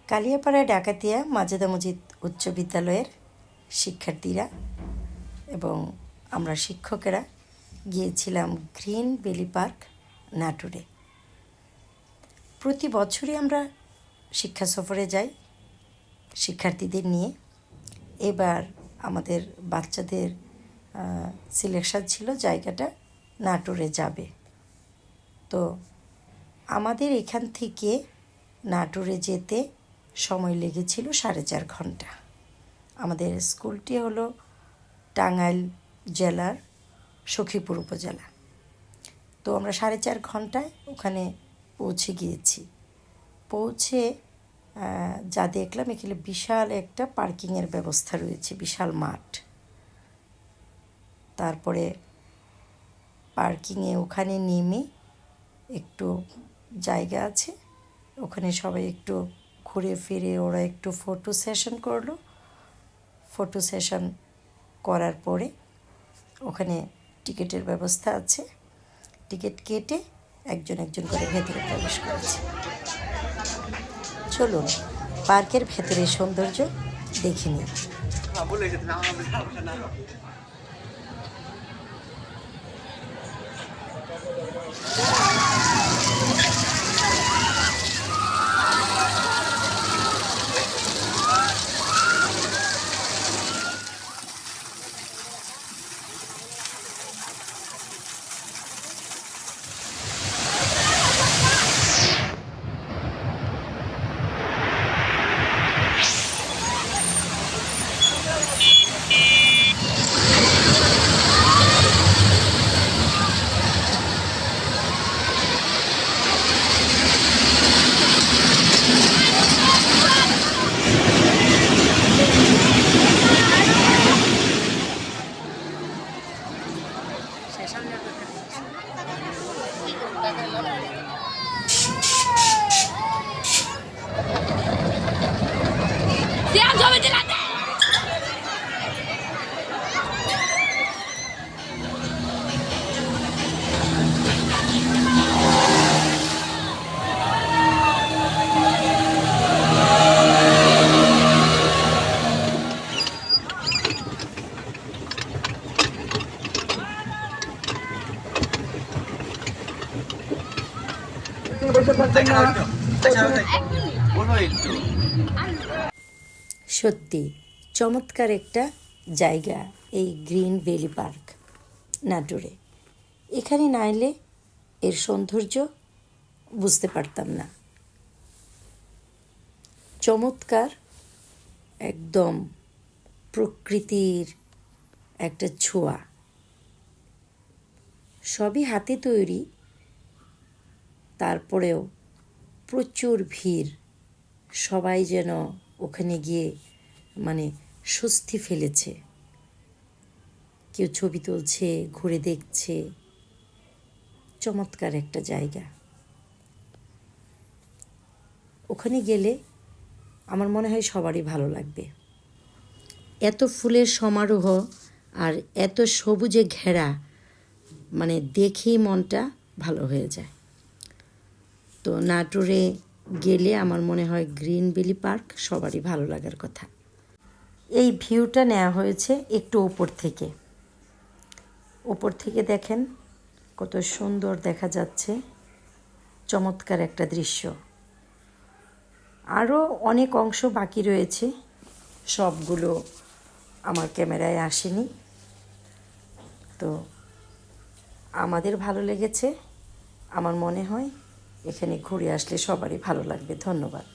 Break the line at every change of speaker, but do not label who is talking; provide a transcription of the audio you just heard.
কালিয়াপাড়া ডাকাতিয়া মাজেদা মজিদ উচ্চ বিদ্যালয়ের শিক্ষার্থীরা এবং আমরা শিক্ষকেরা গিয়েছিলাম গ্রিন ভ্যালি পার্ক নাটোরে। প্রতি বছরই আমরা শিক্ষা সফরে যাই শিক্ষার্থীদের নিয়ে। এবার আমাদের বাচ্চাদের সিলেকশন ছিল জায়গাটা নাটোরে যাবে। তো আমাদের এখান থেকে নাটোরে যেতে সময় লেগেছিল 4.5 ঘন্টা। আমাদের স্কুলটি হলো টাঙ্গাইল জেলার সখীপুর উপজেলা। তো আমরা 4.5 ঘন্টায় ওখানে পৌঁছে গিয়েছি। পৌঁছে যা দেখলাম, এখানে বিশাল একটা পার্কিংয়ের ব্যবস্থা রয়েছে, বিশাল মাঠ। তারপরে পার্কিংয়ে ওখানে নেমে একটু জায়গা আছে, ওখানে সবাই একটু ঘুরে ফিরে ওরা একটু ফটো সেশন করলো। ফটো সেশন করার পরে ওখানে টিকিটের ব্যবস্থা আছে, টিকিট কেটে একজন একজন করে ভেতরে প্রবেশ করেছে। চলুন পার্কের ভেতরের সৌন্দর্য দেখে নিই। সত্যি চমৎকার একটা জায়গা এই গ্রিন ভ্যালি পার্ক নাটোরে। এখানে না এলে এর সৌন্দর্য বুঝতে পারতাম না। চমৎকার, একদম প্রকৃতির একটা ছোঁয়া। সবই হাতে তৈরি, তারপরেও প্রচুর ভিড়। সবাই যেন ওখানে গিয়ে স্বস্তি ফেলেছে। কেউ ছবি তুলছে, ঘুরে দেখছে। চমৎকার একটা জায়গা। ওখানে গেলে আমার মনে হয় সবারই ভালো লাগবে। এত ফুলের সমারোহ আর এত সবুজে ঘেরা, দেখেই মনটা ভালো হয়ে যায়। তো নাটোরে গেলে আমার মনে হয় গ্রিন ভ্যালি পার্ক সবারই ভালো লাগার কথা। এই ভিউটা নেওয়া হয়েছে একটু ওপর থেকে। ওপর থেকে দেখেন কত সুন্দর দেখা যাচ্ছে, চমৎকার একটা দৃশ্য। আরও অনেক অংশ বাকি রয়েছে, সবগুলো আমার ক্যামেরায় আসেনি। তো আমাদের ভালো লেগেছে। আমার মনে হয় এখানে ঘুরে আসলে সবারই ভালো লাগবে। ধন্যবাদ।